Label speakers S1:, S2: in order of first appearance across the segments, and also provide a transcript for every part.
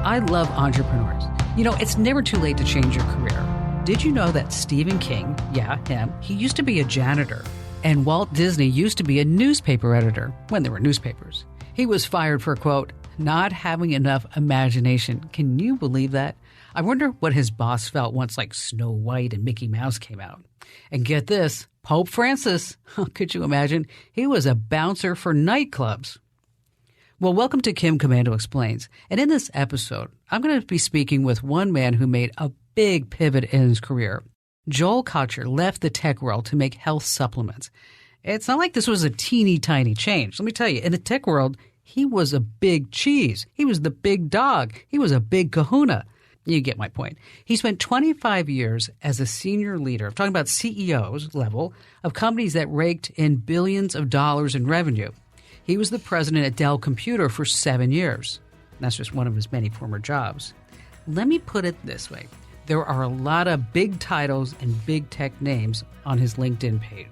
S1: I love entrepreneurs. You know, it's never too late to change your career. Did you know that Stephen King, yeah, him, he used to be a janitor, and Walt Disney used to be a newspaper editor when there were newspapers. He was fired for, quote, not having enough imagination. Can you believe that? I wonder what his boss felt once like Snow White and Mickey Mouse came out. And get this, Pope Francis, could you imagine? He was a bouncer for nightclubs. Well, welcome to Kim Komando Explains. And in this episode, I'm going to be speaking with one man who made a big pivot in his career. Joel Kocher left the tech world to make health supplements. It's not like this was a teeny tiny change. Let me tell you, in the tech world, he was a big cheese. He was the big dog. He was a big kahuna. You get my point. He spent 25 years as a senior leader, I'm talking about CEOs level, of companies that raked in billions of dollars in revenue. He was the president at Dell Computer for 7 years. That's just one of his many former jobs. Let me put it this way. There are a lot of big titles and big tech names on his LinkedIn page.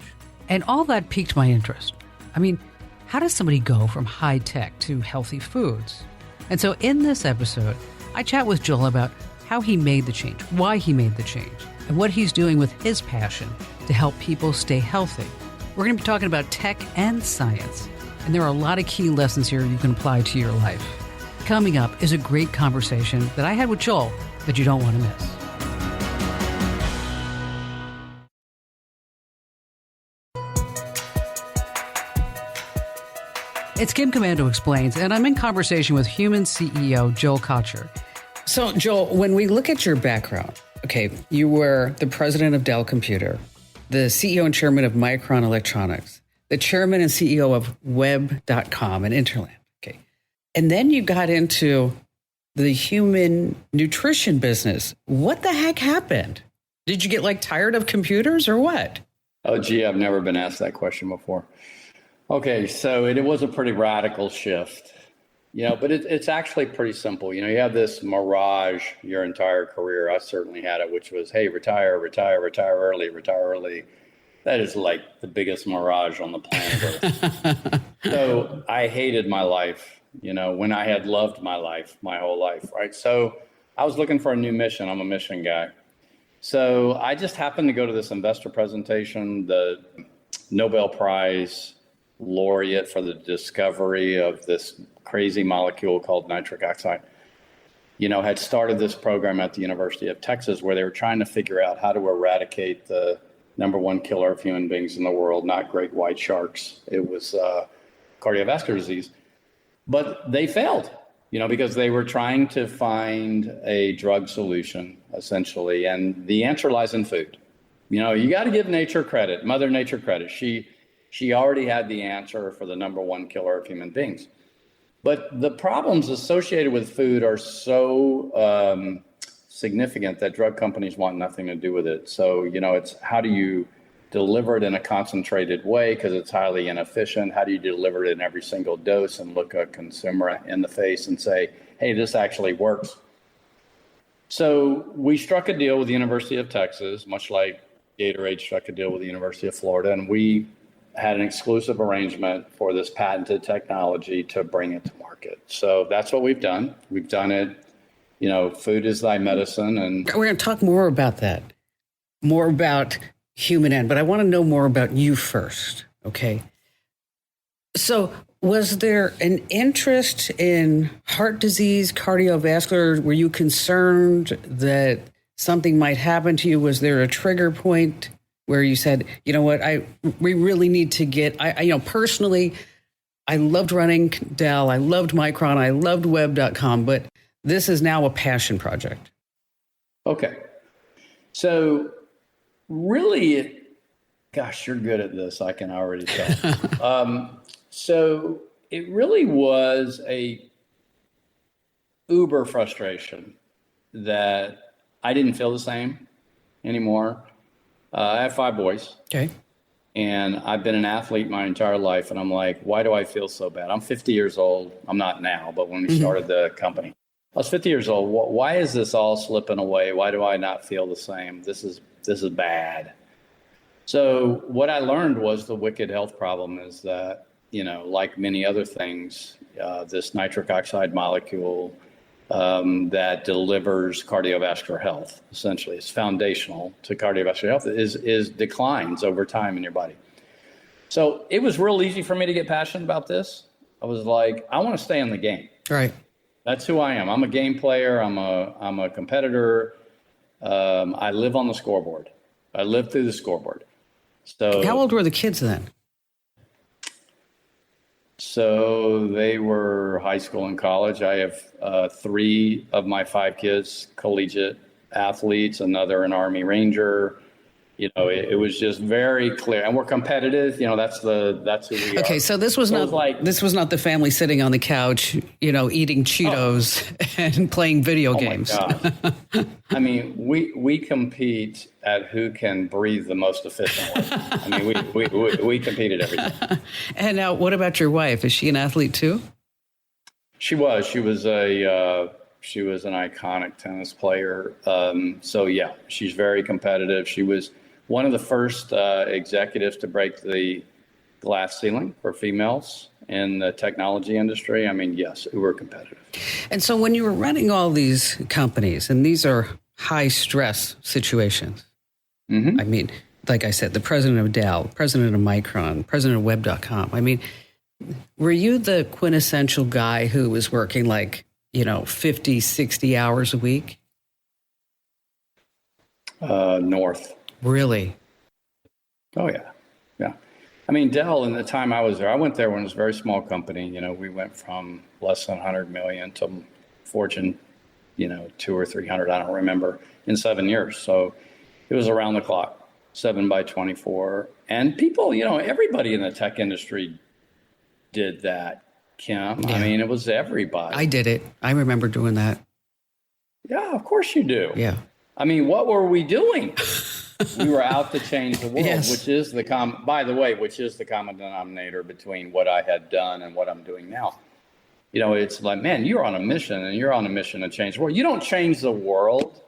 S1: And all that piqued my interest. I mean, how does somebody go from high tech to healthy foods? And so in this episode, I chat with Joel about how he made the change, why he made the change, and what he's doing with his passion to help people stay healthy. We're going to be talking about tech and science, and there are a lot of key lessons here you can apply to your life. Coming up is a great conversation that I had with Joel that you don't want to miss. It's Kim Komando Explains, and I'm in conversation with Humann CEO Joel Kocher. So, Joel, when we look at your background, okay, you were the president of Dell Computer, the CEO and chairman of Micron Electronics, the chairman and CEO of Web.com and Interland, okay. And then you got into the human nutrition business. What the heck happened? Did you get tired of computers or what?
S2: Oh, gee, I've never been asked that question before. Okay, so it was a pretty radical shift, but it's actually pretty simple. You have this mirage your entire career. I certainly had it, which was, hey, retire early. That is like the biggest mirage on the planet Earth. So I hated my life, when I had loved my life, my whole life, right? So I was looking for a new mission. I'm a mission guy. So I just happened to go to this investor presentation, the Nobel Prize laureate for the discovery of this crazy molecule called nitric oxide, had started this program at the University of Texas where they were trying to figure out how to eradicate the number one killer of human beings in the world, not great white sharks. It was cardiovascular disease. But they failed, because they were trying to find a drug solution, essentially. And the answer lies in food. You got to give nature credit, Mother Nature credit. She already had the answer for the number one killer of human beings. But the problems associated with food are so significant that drug companies want nothing to do with it. So, it's how do you deliver it in a concentrated way because it's highly inefficient? How do you deliver it in every single dose and look a consumer in the face and say, hey, this actually works? So we struck a deal with the University of Texas, much like Gatorade struck a deal with the University of Florida, and we had an exclusive arrangement for this patented technology to bring it to market. So that's what we've done. We've done it, food is thy medicine. And
S1: we're going to talk more about that, more about Human End, but I want to know more about you first, okay? So was there an interest in heart disease, cardiovascular? Were you concerned that something might happen to you? Was there a trigger point where you said, you know what, we really need to get, personally, I loved running Dell, I loved Micron, I loved Web.com, but this is now a passion project.
S2: Okay. So really, gosh, you're good at this, I can already tell. So it really was a uber frustration that I didn't feel the same anymore. I have 5 boys. Okay. And I've been an athlete my entire life. And I'm like, why do I feel so bad? I'm 50 years old. I'm not now, but when we started the company, I was 50 years old. Why is this all slipping away? Why do I not feel the same? This is bad. So what I learned was the wicked health problem is that, like many other things, this nitric oxide molecule that delivers cardiovascular health. Essentially, it's foundational to cardiovascular health. Is declines over time in your body. So it was real easy for me to get passionate about this. I was like, I want to stay in the game.
S1: Right.
S2: That's who I am. I'm a game player. I'm a competitor. I live on the scoreboard. I live through the scoreboard. So
S1: how old were the kids then?
S2: So they were high school and college. I have 3 of my 5 kids, collegiate athletes, another an Army Ranger. It was just very clear, and we're competitive. That's who we are.
S1: Okay, so this was not the family sitting on the couch, eating Cheetos and playing video games.
S2: My God. I mean, we compete at who can breathe the most efficiently. I mean, we compete at everything.
S1: And now, what about your wife? Is she an athlete too?
S2: She was. She was an iconic tennis player. So yeah, she's very competitive. She was one of the first executives to break the glass ceiling for females in the technology industry. I mean, yes, we were competitive.
S1: And so when you were running all these companies, and these are high stress situations, I mean, like I said, the president of Dell, president of Micron, president of Web.com. I mean, were you the quintessential guy who was working 50, 60 hours a week?
S2: North.
S1: Really?
S2: Oh, yeah. Yeah. I mean, Dell, in the time I was there, I went there when it was a very small company. We went from less than 100 million to Fortune, 200 or 300, I don't remember, in 7 years. So it was around the clock, 7 by 24. And people, everybody in the tech industry did that, Kim. Yeah. I mean, it was everybody.
S1: I did it. I remember doing that.
S2: Yeah, of course you do.
S1: Yeah.
S2: I mean, what were we doing? We were out to change the world,
S1: yes.
S2: which is the common denominator between what I had done and what I'm doing now. It's like, man, you're on a mission, and you're on a mission to change the world. You don't change the world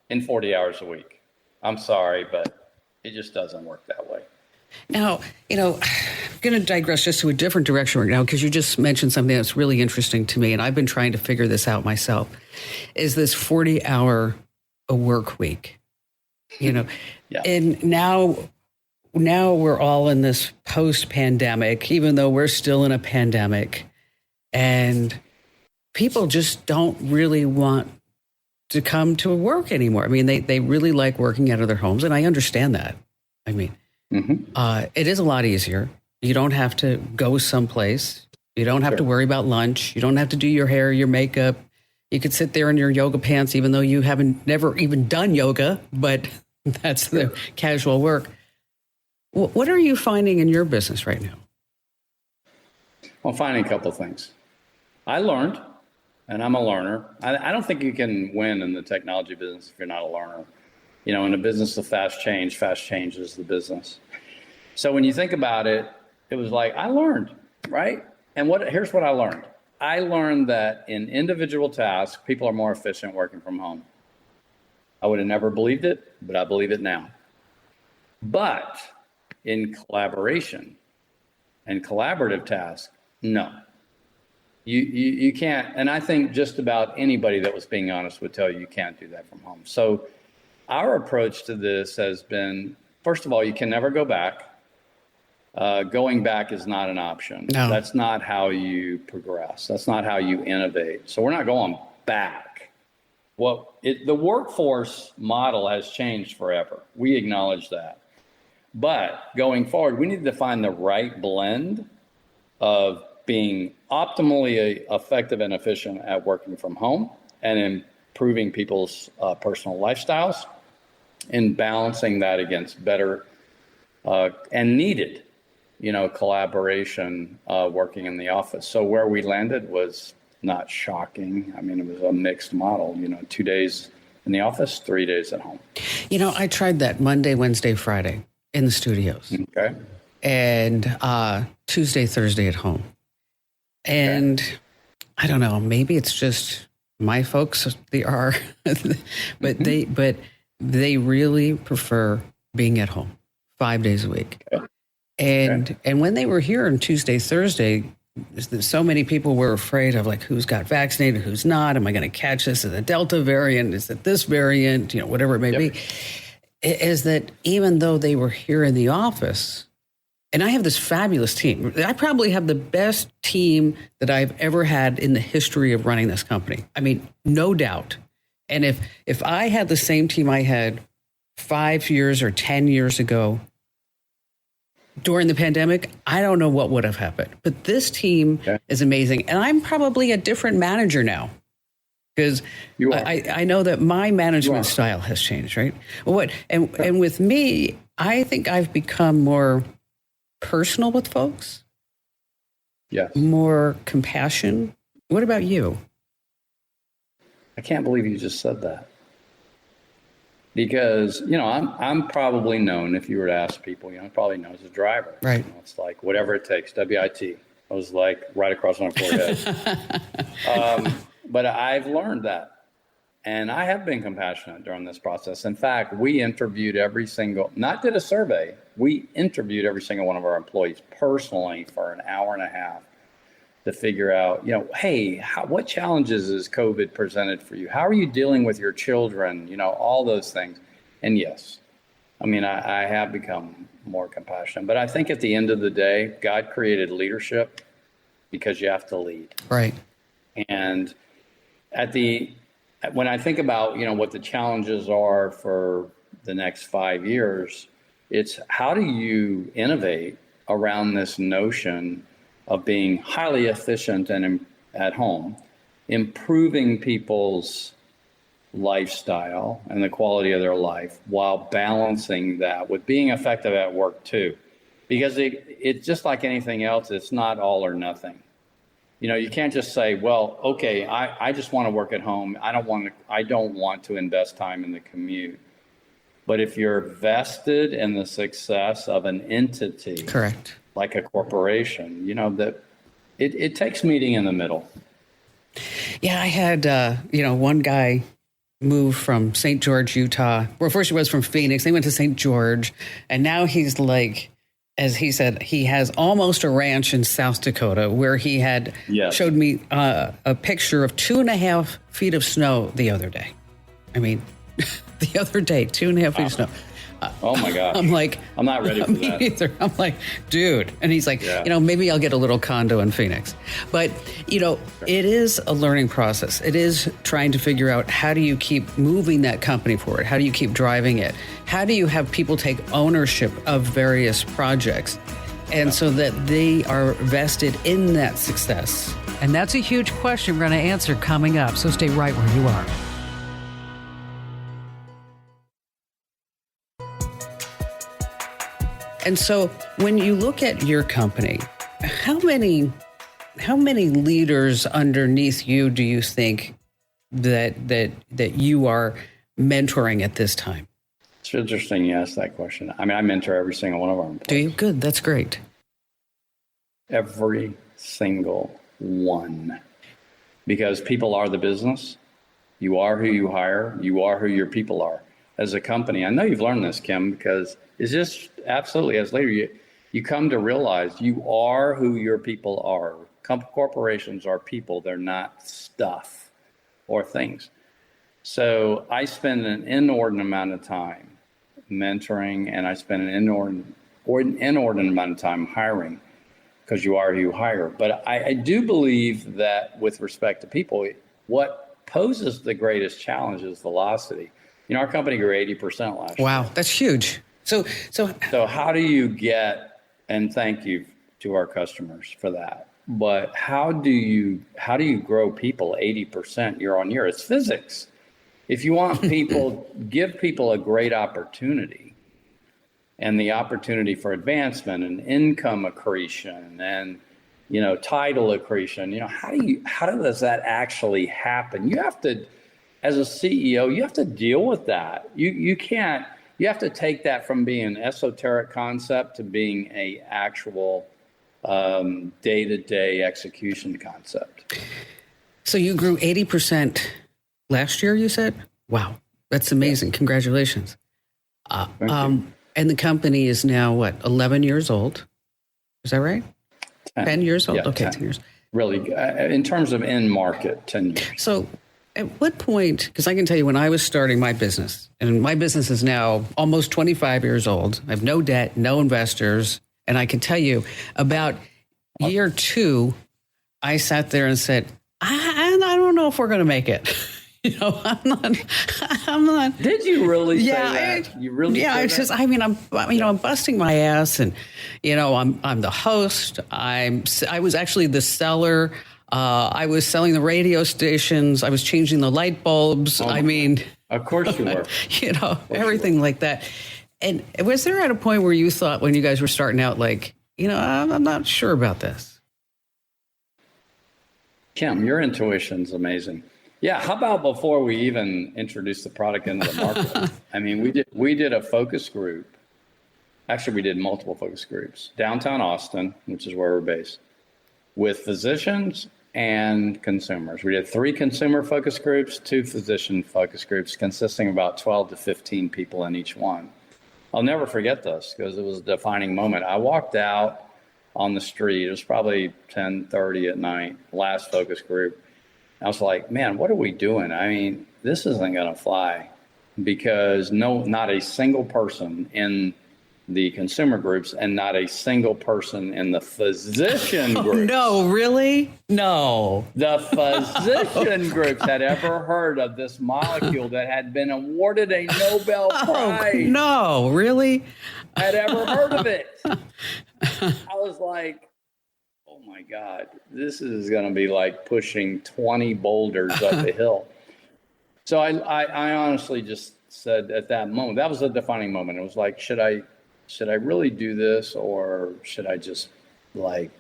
S2: in 40 hours a week. I'm sorry, but it just doesn't work that way.
S1: Now, I'm going to digress just to a different direction right now, because you just mentioned something that's really interesting to me, and I've been trying to figure this out myself, is this 40-hour a work week. Yeah. And now we're all in this post-pandemic, even though we're still in a pandemic, and people just don't really want to come to work anymore. I mean, they really like working out of their homes, and I understand that. I mean, it is a lot easier. You don't have to go someplace. You don't have to worry about lunch. You don't have to do your hair, your makeup. You could sit there in your yoga pants, even though you haven't never even done yoga, but that's the casual work. What are you finding in your business right now?
S2: I'm finding a couple of things. I learned, and I'm a learner. I don't think you can win in the technology business if you're not a learner. In a business of fast change is the business. So when you think about it, it was like, I learned, right? And here's what I learned. I learned that in individual tasks, people are more efficient working from home. I would have never believed it, but I believe it now. But in collaboration and collaborative tasks, no. You can't, and I think just about anybody that was being honest would tell you can't do that from home. So our approach to this has been, first of all, you can never go back. Going back is not an option. No. That's not how you progress. That's not how you innovate. So we're not going back. The workforce model has changed forever. We acknowledge that. But going forward, we need to find the right blend of being optimally effective and efficient at working from home and improving people's personal lifestyles, and balancing that against better and needed collaboration working in the office. So where we landed was not shocking. I mean, it was a mixed model, 2 days in the office, 3 days at home.
S1: I tried that Monday, Wednesday, Friday in the studios. Okay. And Tuesday, Thursday at home. And I don't know, maybe it's just my folks, they are, but they really prefer being at home 5 days a week. Okay. And when they were here on Tuesday, Thursday, so many people were afraid of like who's got vaccinated, who's not. Am I going to catch this? Is it a Delta variant? Is it this variant? Whatever it may be. Is that even though they were here in the office, and I have this fabulous team. I probably have the best team that I've ever had in the history of running this company. I mean, no doubt. And if I had the same team I had 5 years or 10 years ago during the pandemic, I don't know what would have happened. But this team is amazing. And I'm probably a different manager now because I know that my management style has changed, right? And with me, I think I've become more personal with folks.
S2: Yes.
S1: More compassion. What about you?
S2: I can't believe you just said that. Because, I'm probably known, if you were to ask people, probably known as a driver.
S1: Right.
S2: It's like whatever it takes, WIT. I was like right across my forehead. But I've learned that. And I have been compassionate during this process. In fact, we interviewed not did a survey, we interviewed every single one of our employees personally for an hour and a half to figure out, hey, what challenges has COVID presented for you? How are you dealing with your children? All those things. And yes, I have become more compassionate. But I think at the end of the day, God created leadership because you have to lead.
S1: Right.
S2: And when I think about, what the challenges are for the next 5 years, it's how do you innovate around this notion of being highly efficient and at home, improving people's lifestyle and the quality of their life while balancing that with being effective at work too. Because it's just like anything else, it's not all or nothing. You can't just say, well, okay, I just want to work at home. I don't want to invest time in the commute. But if you're vested in the success of an entity,
S1: correct,
S2: like a corporation, that it takes meeting in the middle.
S1: Yeah, I had, one guy move from St. George, Utah. Well, first he was from Phoenix. They went to St. George. And now he's like, as he said, he has almost a ranch in South Dakota where he had showed me a picture of 2.5 feet of snow the other day. The other day, 2.5 feet of snow.
S2: Oh my gosh.
S1: I'm like,
S2: I'm not ready for that.
S1: Either. I'm like, dude. And he's like, maybe I'll get a little condo in Phoenix. But, it is a learning process. It is trying to figure out how do you keep moving that company forward? How do you keep driving it? How do you have people take ownership of various projects? And so that they are vested in that success.
S3: And that's a huge question we're going to answer coming up. So stay right where you are.
S1: And so when you look at your company, how many leaders underneath you do you think that you are mentoring at this time?
S2: It's interesting you asked that question. I mentor every single one of our employees.
S1: Do you? Good. That's great.
S2: Every single one. Because people are the business. You are who you hire. You are who your people are. As a company, I know you've learned this, Kim, because it's just absolutely, as a leader, you come to realize you are who your people are. Corporations are people. They're not stuff or things. So I spend an inordinate amount of time mentoring, and I spend an inordinate amount of time hiring, because you are who you hire. But I do believe that with respect to people, what poses the greatest challenge is velocity. Our company grew 80% last year.
S1: Wow, that's huge. So
S2: how do you get, and thank you to our customers for that, but how do you grow people 80% year on year? It's physics. If you want people, give people a great opportunity, and the opportunity for advancement and income accretion and title accretion. How does that actually happen? You have to, as a CEO, you have to deal with that. You can't. You have to take that from being an esoteric concept to being a actual day-to-day execution concept.
S1: So you grew 80% last year, you said? Wow, that's amazing. Congratulations.
S2: Thank you.
S1: And the company is now, 11 years old? Is that right? 10 years old?
S2: Yeah,
S1: okay,
S2: 10.
S1: 10 years.
S2: Really, in terms of end market, 10 years.
S1: So at what point, because I can tell you when I was starting my business, and my business is now almost 25 years old. I have no debt, no investors. And I can tell you about year 2, I sat there and said, I don't know if we're going to make it. I'm not.
S2: Did you really say that? You really?
S1: Yeah, it's just. I mean, I'm busting my ass, and I'm the host. I was actually the seller. I was selling the radio stations. I was changing the light bulbs. I mean,
S2: of course you were.
S1: Everything like that. And was there at a point where you thought, when you guys were starting out, like, I'm not sure about this?
S2: Kim, your intuition's amazing. Yeah, how about before we even introduced the product into the market? I mean, we did a focus group. Actually, we did multiple focus groups. Downtown Austin, which is where we're based, with physicians and consumers. We did 3 consumer focus groups, 2 physician focus groups, consisting of about 12 to 15 people in each one. I'll never forget this because it was a defining moment. I walked out on the street. It was probably 10:30 at night, last focus group. I was like, man, what are we doing? I mean, this isn't going to fly because not a single person in the consumer groups and not a single person in the physician groups.
S1: No, really? No.
S2: The physician groups had ever heard of this molecule that had been awarded a Nobel Prize.
S1: No, really?
S2: Had ever heard of it. I was like, oh my God, this is going to be like pushing 20 boulders up a hill. So I honestly just said at that moment, that was a defining moment. It was like, should I really do this, or should I just like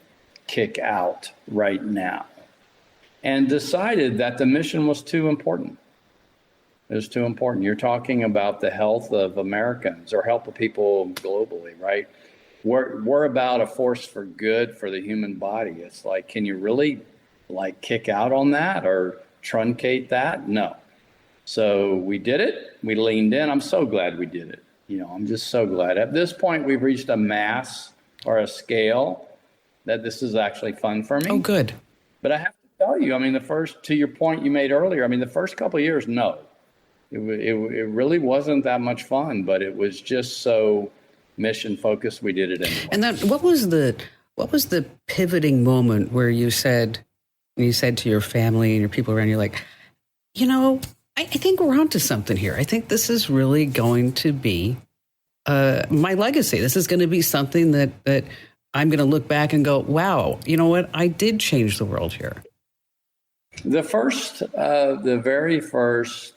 S2: kick out right now? And decided that the mission was too important. It was too important. You're talking about the health of Americans or health of people globally, right? We're about a force for good for the human body. It's like, can you really like kick out on that or truncate that? No. So we did it. We leaned in. I'm so glad we did it. I'm just so glad. At this point, we've reached a mass or a scale that this is actually fun for me.
S1: Oh, good.
S2: But I have to tell you, I mean, to your point you made earlier, I mean, the first couple of years, no. It really wasn't that much fun, but it was just so mission focused. We did it anyway.
S1: And then what was the pivoting moment where you said to your family and your people around you, like, I think we're onto something here. I think this is really going to be my legacy. This is going to be something that I'm going to look back and go, wow, you know what? I did change the world here.
S2: The very first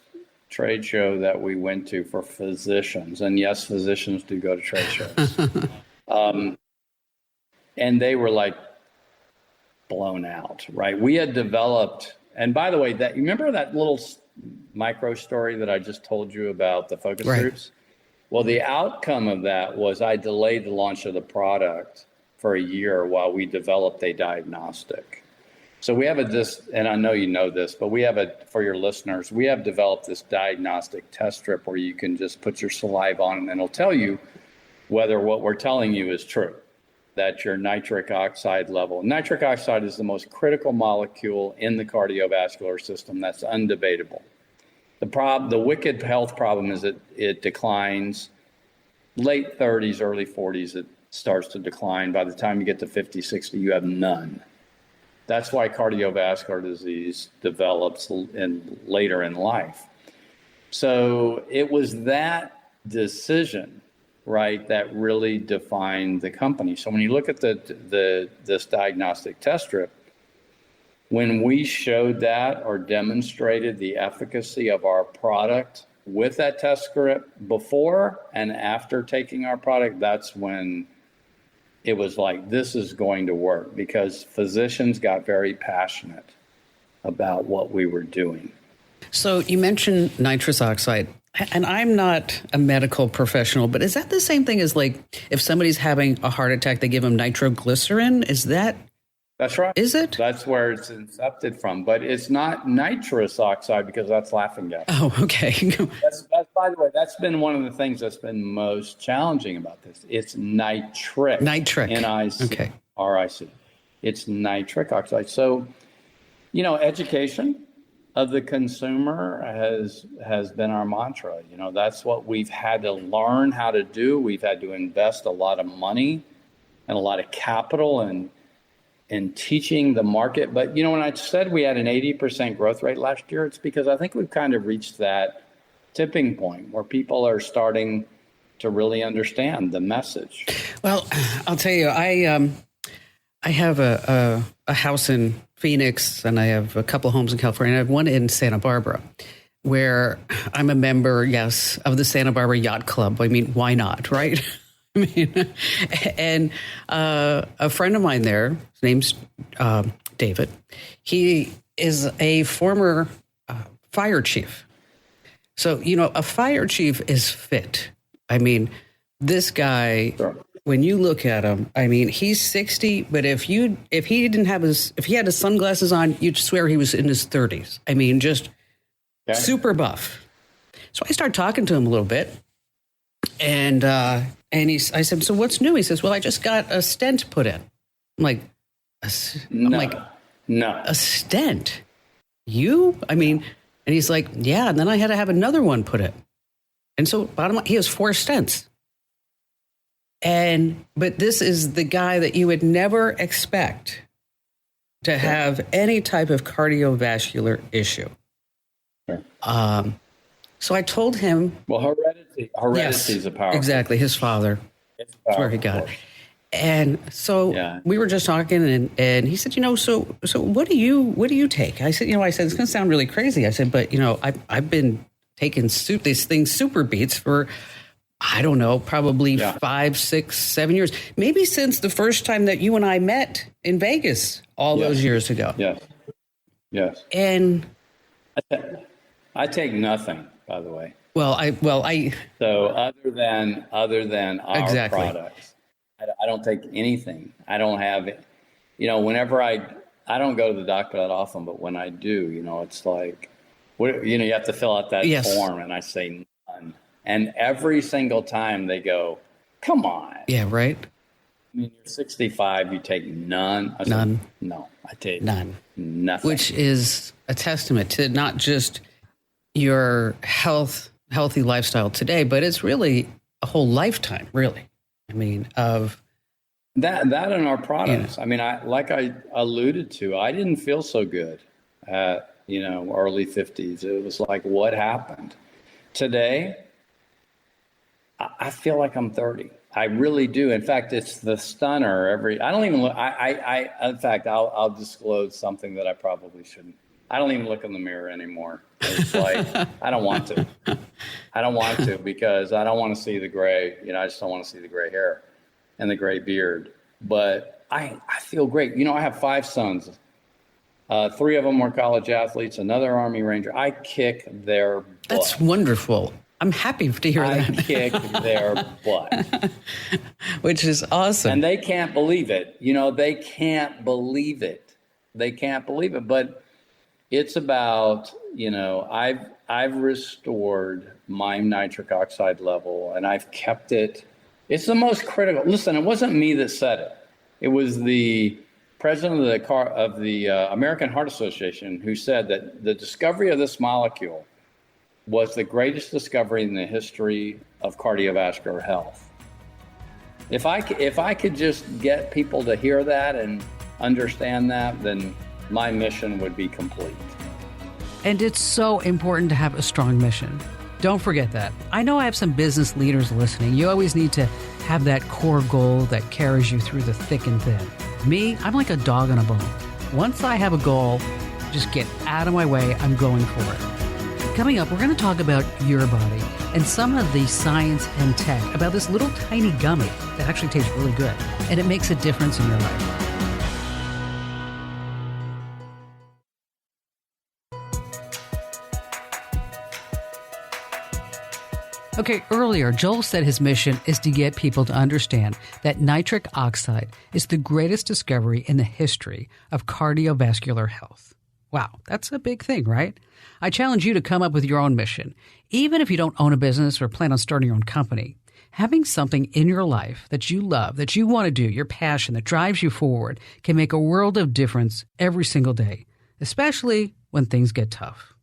S2: trade show that we went to for physicians, and yes, physicians do go to trade shows, and they were like blown out, right? We had developed, and by the way, you remember that little micro story that I just told you about the focus groups? Well, the outcome of that was I delayed the launch of the product for a year while we developed a diagnostic. So we have and I know you know this, but for your listeners, we have developed this diagnostic test strip where you can just put your saliva on and it'll tell you whether what we're telling you is true, that your nitric oxide level. Nitric oxide is the most critical molecule in the cardiovascular system. That's undebatable. The wicked health problem is that it declines late 30s, early 40s. It starts to decline. By the time you get to 50, 60, you have none. That's why cardiovascular disease develops later in life. So it was that decision, right, that really defined the company. So when you look at this diagnostic test strip, when we showed that or demonstrated the efficacy of our product with that test strip before and after taking our product, that's when it was like, this is going to work, because physicians got very passionate about what we were doing.
S1: So you mentioned nitrous oxide, and I'm not a medical professional, but is that the same thing as like if somebody's having a heart attack, they give them nitroglycerin? Is that?
S2: That's right.
S1: Is it?
S2: That's where it's incepted from, but it's not nitrous oxide because that's laughing gas.
S1: Oh, okay.
S2: That's, by the way, that's been one of the things that's been most challenging about this. It's nitric.
S1: Nitric.
S2: N-I-C-R-I-C.
S1: Okay.
S2: It's nitric oxide. So, education of the consumer has been our mantra. That's what we've had to learn how to do. We've had to invest a lot of money and a lot of capital in teaching the market. But, when I said we had an 80% growth rate last year, it's because I think we've kind of reached that tipping point where people are starting to really understand the message.
S1: Well, I'll tell you, I have a house in Phoenix, and I have a couple of homes in California. I have one in Santa Barbara, where I'm a member, yes, of the Santa Barbara Yacht Club. I mean, why not, right? And a friend of mine there, his name's David. He is a former fire chief. So, a fire chief is fit. I mean, this guy, sure. When you look at him, I mean, he's 60, but if he had his sunglasses on, you'd swear he was in his 30s. I mean, just super buff. So I started talking to him a little bit, and I said, so what's new? He says, well, I just got a stent put in. I'm like,
S2: no,
S1: a stent? You? I mean, and he's like, yeah, and then I had to have another one put in. And so bottom line, he has 4 stents. But this is the guy that you would never expect to have any type of cardiovascular issue.
S2: Sure.
S1: So I told him.
S2: Well, heredity is a powerful.
S1: Exactly. His father. That's where he got it. And so we were just talking, and he said, so what do you take? I said, it's going to sound really crazy. I said, but I've been taking these things, super beats, for, I don't know, probably 5, 6, 7 years, maybe since the first time that you and I met in Vegas all those years ago.
S2: Yes.
S1: And
S2: I take nothing, by the way.
S1: So
S2: other than our products, I don't take anything. I don't have it. Whenever I don't go to the doctor that often, but when I do, it's like, you have to fill out that form, and I say none. And every single time they go, come on.
S1: Yeah, right.
S2: I mean, you're 65, you take none. I
S1: none.
S2: Say, no, I take
S1: none.
S2: Nothing.
S1: Which is a testament to not just your healthy lifestyle today, but it's really a whole lifetime, really. I mean, of
S2: that and our products. I mean, I alluded to, I didn't feel so good at, early 50s. It was like, what happened? Today, I feel like I'm 30. I really do. In fact, it's the stunner. I don't even look. In fact, I'll disclose something that I probably shouldn't. I don't even look in the mirror anymore. It's like, I don't want to. I don't want to, because I don't want to see the gray. I just don't want to see the gray hair and the gray beard. But I feel great. I have 5 sons. 3 of them were college athletes, another Army Ranger. I kick their butt.
S1: That's wonderful. I'm happy to hear that.
S2: I kick their butt.
S1: Which is awesome.
S2: And they can't believe it. They can't believe it. They can't believe it. But it's about, I've restored my nitric oxide level, and I've kept it. It's the most critical. Listen, it wasn't me that said it. It was the president of the American Heart Association who said that the discovery of this molecule was the greatest discovery in the history of cardiovascular health. If I could just get people to hear that and understand that, then my mission would be complete.
S3: And it's so important to have a strong mission. Don't forget that. I know I have some business leaders listening. You always need to have that core goal that carries you through the thick and thin. Me, I'm like a dog on a bone. Once I have a goal, just get out of my way. I'm going for it. Coming up, we're going to talk about your body and some of the science and tech about this little tiny gummy that actually tastes really good, and it makes a difference in your life. Okay, earlier, Joel said his mission is to get people to understand that nitric oxide is the greatest discovery in the history of cardiovascular health. Wow, that's a big thing, right? I challenge you to come up with your own mission, even if you don't own a business or plan on starting your own company.
S1: Having something in your life that you love, that you want to do, your passion that drives you forward can make a world of difference every single day, especially when things get tough.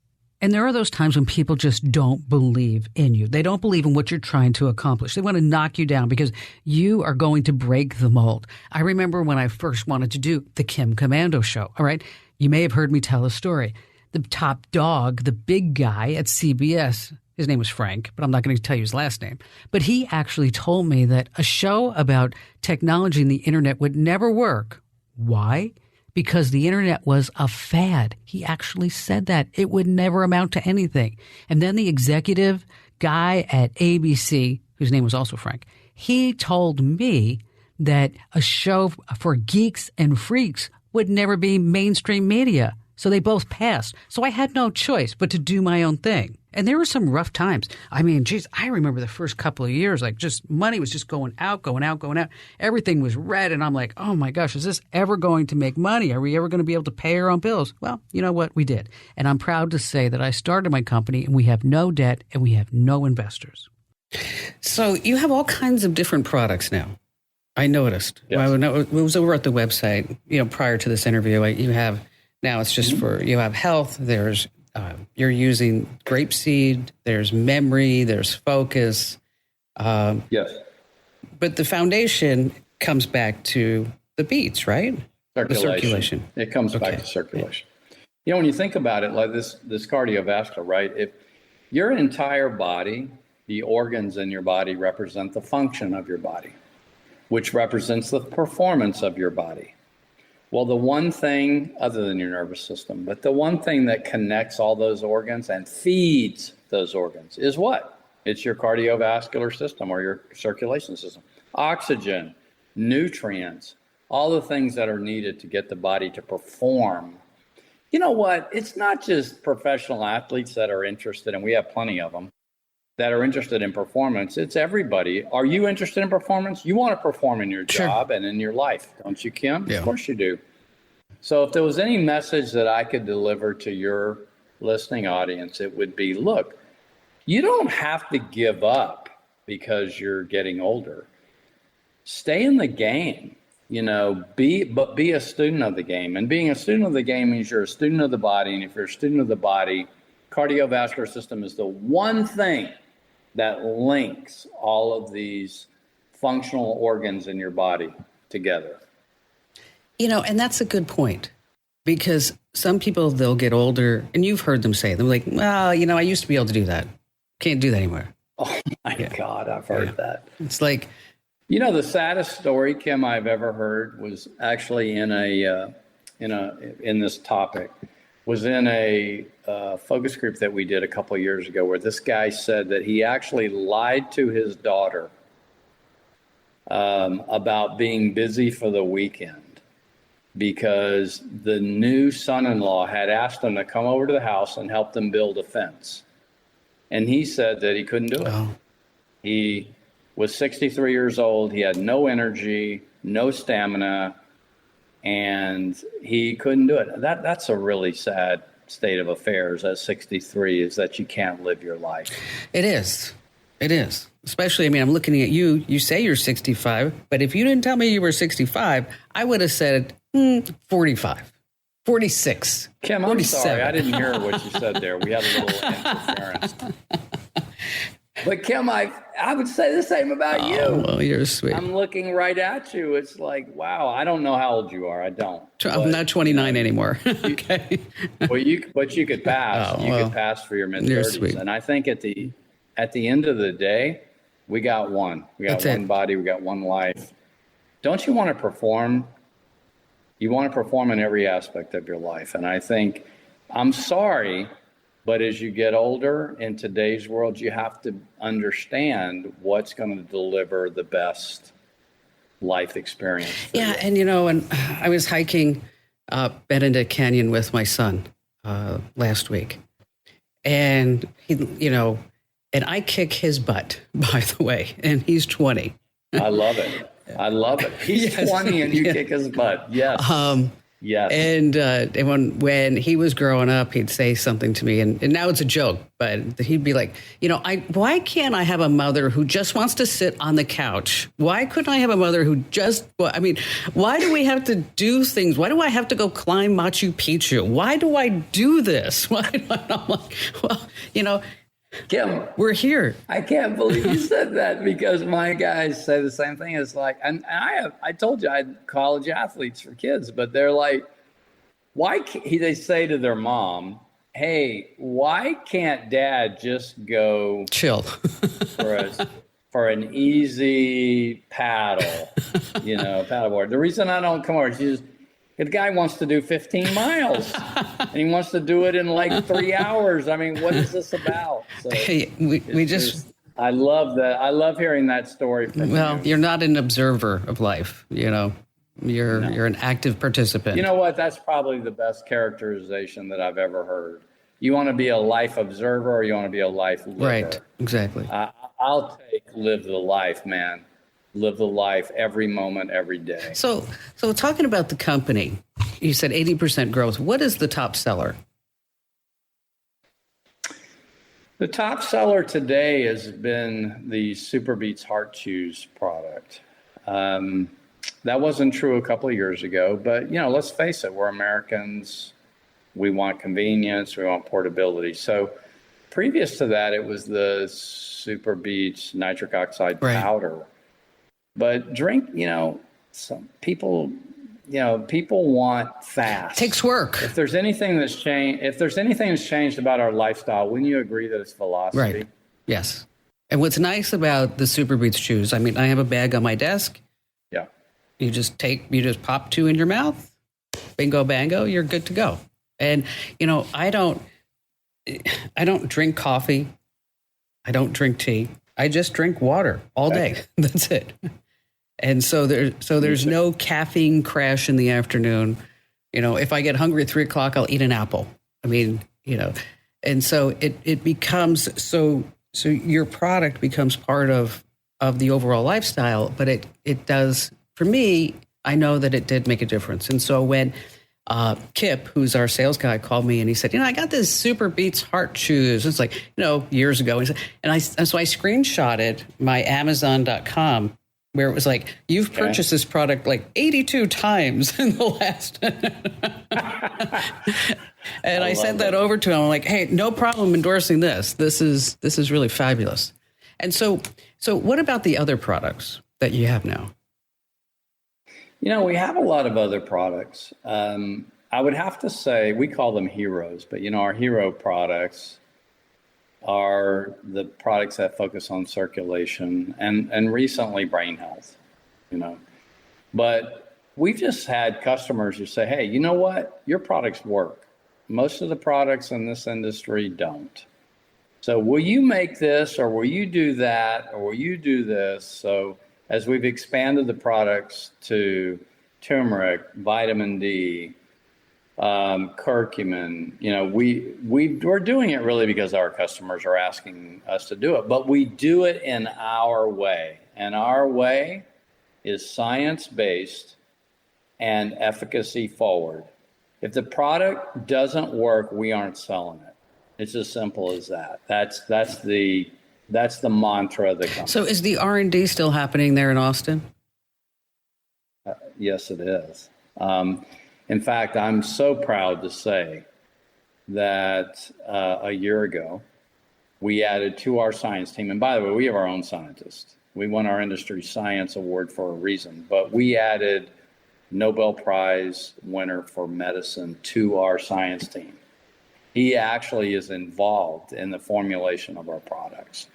S1: And there are those times when people just don't believe in you. They don't believe in what you're trying to accomplish. They want to knock you down because you are going to break the mold. I remember when I first wanted to do the Komando show, all right? You may have heard me tell a story. The top dog, the big guy at CBS, his name was Frank, but I'm not going to tell you his last name. But he actually told me that a show about technology and the internet would never work. Why? Because the internet was a fad. He actually said that. It would never amount to anything. And then the executive guy at ABC, whose name was also Frank, he told me that a show for geeks and freaks would never be mainstream media. So they both passed. So I had no choice but to do my own thing. And there were some rough times. I mean, geez, I remember the first couple of years, like just money was just going out. Everything was red. And I'm like, oh my gosh, is this ever going to make money? Are we ever going to be able to pay our own bills? Well, you know what? We did. And I'm proud to say that I started my company and we have no debt and we have no investors.
S3: So you have all kinds of different products now. I noticed.
S2: Yes.
S3: Well, it was over at the website, prior to this interview, you have, now it's just you have health, there's, you're using grapeseed, there's memory, there's focus.
S2: Yes.
S3: But the foundation comes back to the beats, right? The circulation.
S2: It comes back to circulation. Yeah. When you think about it, like this cardiovascular, right? If your entire body, the organs in your body represent the function of your body, which represents the performance of your body. Well, the one thing other than your nervous system, but the one thing that connects all those organs and feeds those organs is what? It's your cardiovascular system or your circulation system. Oxygen, nutrients, all the things that are needed to get the body to perform. You know what? It's not just professional athletes that are interested, and we have plenty of them, that are interested in performance. It's everybody. Are you interested in performance? You want to perform in your job and in your life, don't you, Kim? Yeah. Of course you do. So if there was any message that I could deliver to your listening audience, it would be, look, you don't have to give up because you're getting older. Stay in the game, be a student of the game. And being a student of the game means you're a student of the body. And if you're a student of the body, cardiovascular system is the one thing that links all of these functional organs in your body together.
S3: And that's a good point, because some people, they'll get older, and you've heard them say, they're like, well, I used to be able to do that. Can't do that anymore.
S2: Oh my God, I've heard that.
S3: It's like,
S2: the saddest story, Kim, I've ever heard was actually in this topic. Was in a focus group that we did a couple of years ago, where this guy said that he actually lied to his daughter about being busy for the weekend because the new son-in-law had asked him to come over to the house and help them build a fence. And he said that he couldn't do it. Oh. He was 63 years old. He had no energy, no stamina, and he couldn't do it. That's a really sad state of affairs at 63, is that you can't live your life.
S3: It is. Especially, I'm looking at you. You say you're 65, but if you didn't tell me you were 65, I would have said 45, 46.
S2: Kim, I'm sorry. I didn't hear what you said there. We had a little interference. But Kim, I would say the same about you.
S3: Well, you're sweet.
S2: I'm looking right at you. It's like, wow, I don't know how old you are. I don't.
S3: I'm not 29 anymore. Okay.
S2: But you could pass. Could pass for your mid-30s. And I think at the end of the day, we got one. We got one body. We got one life. Don't you want to perform? You want to perform in every aspect of your life. And I think, I'm sorry, but as you get older in today's world, you have to understand what's going to deliver the best life experience.
S3: Yeah. And, and I was hiking Benedict Canyon with my son last week. And he, and I kick his butt, by the way, and he's 20.
S2: I love it. He's 20 and you kick his butt. Yes. Yes.
S3: And when he was growing up, he'd say something to me, and now it's a joke, but he'd be like, why can't I have a mother who just wants to sit on the couch? Why couldn't I have a mother who why do we have to do things? Why do I have to go climb Machu Picchu? Why do I do this? I'm like, well,
S2: Kim,
S3: we're here.
S2: I can't believe you said that, because my guys say the same thing. It's like, and I told you I had college athletes for kids, but they're like, they say to their mom, hey, why can't dad just go
S3: chill
S2: for an easy paddleboard? The reason I don't come over is the guy wants to do 15 miles and he wants to do it in like 3 hours. I mean, what is this about? So
S3: I
S2: love that. I love hearing that story from you.
S3: You're not an observer of life, You're an active participant.
S2: You know what? That's probably the best characterization that I've ever heard. You want to be a life observer, or you want to be a life liver?
S3: Right, exactly.
S2: I'll take live the life, man. Live the life every moment, every day.
S3: So talking about the company, you said 80% growth. What is the top seller?
S2: The top seller today has been the Super Beats Heart Chews product. That wasn't true a couple of years ago, but let's face it, we're Americans. We want convenience, we want portability. So previous to that, it was the Super Beats nitric oxide powder. But drink, some people, people want fast.
S3: Takes work.
S2: If there's anything that's changed about our lifestyle, wouldn't you agree that it's velocity?
S3: Right. Yes. And what's nice about the Super Beats chews, I have a bag on my desk.
S2: Yeah.
S3: You just pop 2 in your mouth. Bingo, bango, you're good to go. And, I don't drink coffee. I don't drink tea. I just drink water all day. That's it. And so there's no caffeine crash in the afternoon. If I get hungry at 3 o'clock, I'll eat an apple. And so it becomes so your product becomes part of the overall lifestyle. But it does, for me, I know that it did make a difference. And so when Kip, who's our sales guy, called me and he said, I got this Super Beats Heart Chews. It's like, years ago. So I screenshotted my Amazon.com where it was like, you've purchased this product like 82 times in the last. And I sent that over to him. I'm like, hey, no problem endorsing this. This is really fabulous. And so what about the other products that you have now?
S2: We have a lot of other products. I would have to say we call them heroes, but our hero products are the products that focus on circulation and recently brain health, But we've just had customers who say, hey, you know what? Your products work. Most of the products in this industry don't. So will you make this, or will you do that, or will you do this? So as we've expanded the products to turmeric, vitamin D, curcumin, we're doing it really because our customers are asking us to do it, but we do it in our way. And our way is science-based and efficacy forward. If the product doesn't work, we aren't selling it. It's as simple as that. That's the mantra of the company.
S3: So is the R&D still happening there in Austin?
S2: Yes, it is. In fact, I'm so proud to say that a year ago, we added to our science team. And by the way, we have our own scientists. We won our industry science award for a reason. But we added Nobel Prize winner for medicine to our science team. He actually is involved in the formulation of our products.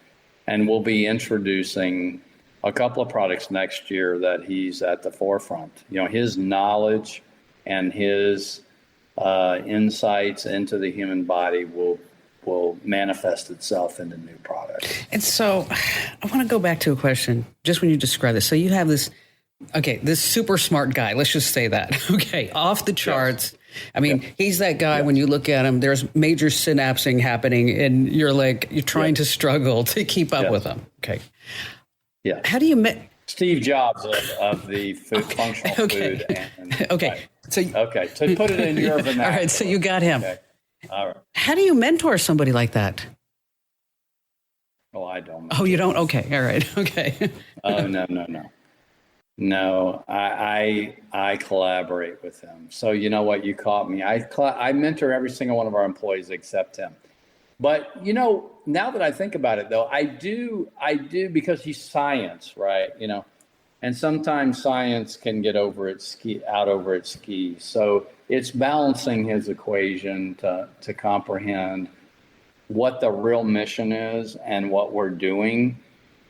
S2: And we'll be introducing a couple of products next year that he's at the forefront. His knowledge and his insights into the human body will manifest itself into new products.
S3: And so I want to go back to a question, just when you describe this. So you have this super smart guy, let's just say that, off the charts. Yes. He's that guy, when you look at him, there's major synapsing happening and you're trying to struggle to keep up with him. Okay.
S2: Yeah.
S3: How do you
S2: Steve Jobs of the functional
S3: Okay.
S2: food. And
S3: Okay.
S2: right.
S3: So
S2: Okay. To put it in your vernacular.
S3: all right. So you got him.
S2: Okay. All right.
S3: How do you mentor somebody like that?
S2: Well, I don't.
S3: Oh, you don't? Okay. All right. Okay.
S2: Oh, no. No, I collaborate with him. So you know what? You caught me. I mentor every single one of our employees except him. But now that I think about it, though, I do because he's science, right? And sometimes science can get out over its skis. So it's balancing his equation to comprehend what the real mission is and what we're doing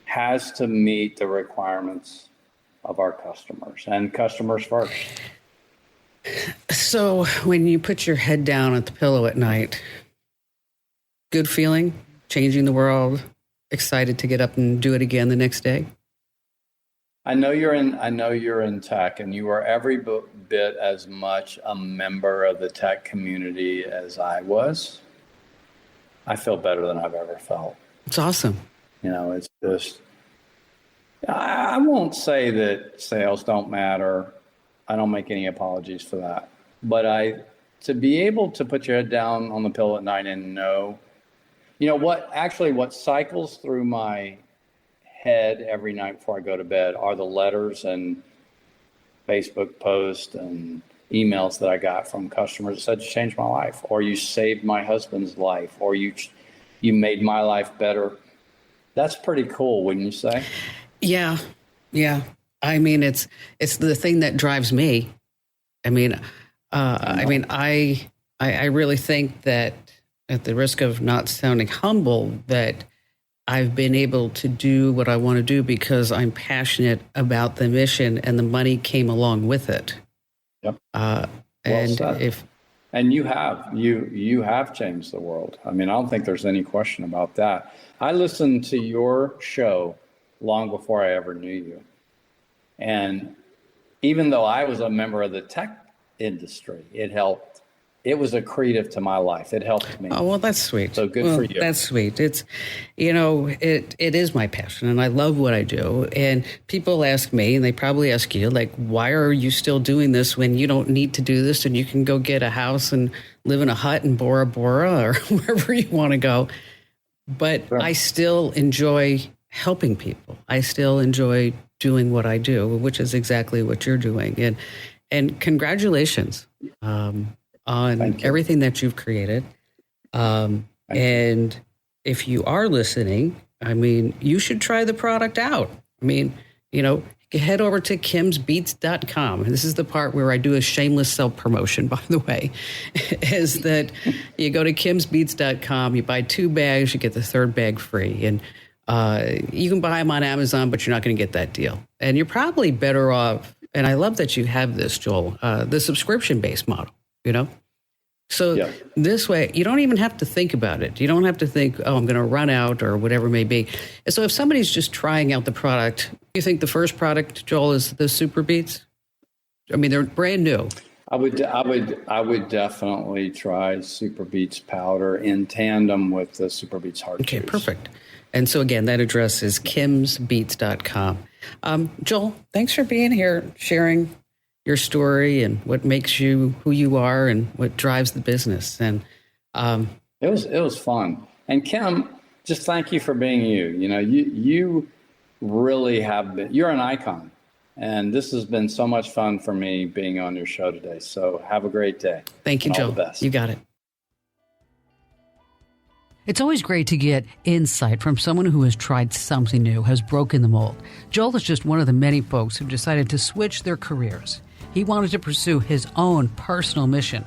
S2: has to meet the requirements of our customers, and customers first.
S3: So when you put your head down at the pillow at night, good feeling, changing the world, excited to get up and do it again the next day?
S2: I know you're in tech, and you are every bit as much a member of the tech community as I was. I feel better than I've ever felt.
S3: It's awesome.
S2: It's just, I won't say that sales don't matter. I don't make any apologies for that. But to be able to put your head down on the pillow at night and know, what cycles through my head every night before I go to bed are the letters and Facebook posts and emails that I got from customers that said, you changed my life, or you saved my husband's life, or you made my life better. That's pretty cool, wouldn't you say?
S3: Yeah. I mean, it's the thing that drives me. I mean, I really think that, at the risk of not sounding humble, that I've been able to do what I want to do because I'm passionate about the mission, and the money came along with it.
S2: Yep.
S3: And
S2: you have changed the world. I mean, I don't think there's any question about that. I listened to your show long before I ever knew you. And even though I was a member of the tech industry, it helped. It was accretive to my life. It helped me.
S3: Oh, well, that's sweet.
S2: So good for you.
S3: That's sweet. It's, it is my passion, and I love what I do. And people ask me, and they probably ask you, like, why are you still doing this when you don't need to do this and you can go get a house and live in a hut in Bora Bora or wherever you want to go? But sure. I still enjoy helping people. I still enjoy doing what I do, which is exactly what you're doing. And congratulations on everything that you've created. And if you are listening, I mean, you should try the product out. I mean, head over to kimsbeats.com. And this is the part where I do a shameless self-promotion, by the way, is that you go to kimsbeats.com, you buy 2 bags, you get the 3rd bag free. And you can buy them on Amazon, but you're not going to get that deal. And you're probably better off, and I love that you have this, Joel, the subscription-based model, So This way, you don't even have to think about it. You don't have to think, oh, I'm going to run out or whatever it may be. And so if somebody's just trying out the product, you think the first product, Joel, is the Super Beats? I mean, they're brand new.
S2: I would definitely try Super Beats powder in tandem with the Super Beats hard juice.
S3: Okay, perfect. And so again, that address is kimsbeats.com. Joel, thanks for being here, sharing your story and what makes you who you are and what drives the business. And
S2: it was fun. And Kim, just thank you for being you. You really have been. You're an icon, and this has been so much fun for me being on your show today. So have a great day.
S3: Thank you, Joel.
S2: All the best.
S3: You got it.
S1: It's always great to get insight from someone who has tried something new, has broken the mold. Joel is just one of the many folks who decided to switch their careers. He wanted to pursue his own personal mission.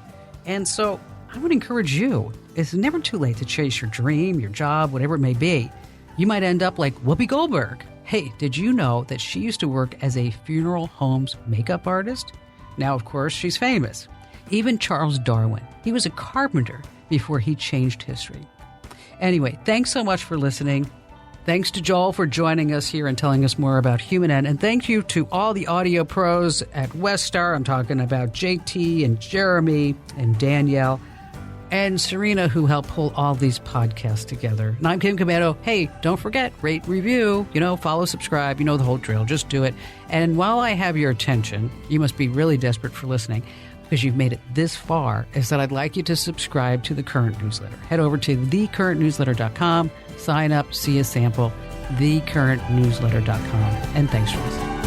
S1: And so I would encourage you, it's never too late to chase your dream, your job, whatever it may be. You might end up like Whoopi Goldberg. Hey, did you know that she used to work as a funeral home's makeup artist? Now, of course, she's famous. Even Charles Darwin, he was a carpenter before he changed history. Anyway, thanks so much for listening. Thanks to Joel for joining us here and telling us more about Humann. And thank you to all the audio pros at Westar. I'm talking about JT and Jeremy and Danielle. and Serena, who helped pull all these podcasts together. And I'm Kim Komando. Hey, don't forget, rate, review, follow, subscribe, the whole drill. Just do it. And while I have your attention, you must be really desperate for listening because you've made it this far, is that I'd like you to subscribe to the Current newsletter. Head over to thecurrentnewsletter.com, sign up, see a sample, thecurrentnewsletter.com. And thanks for listening.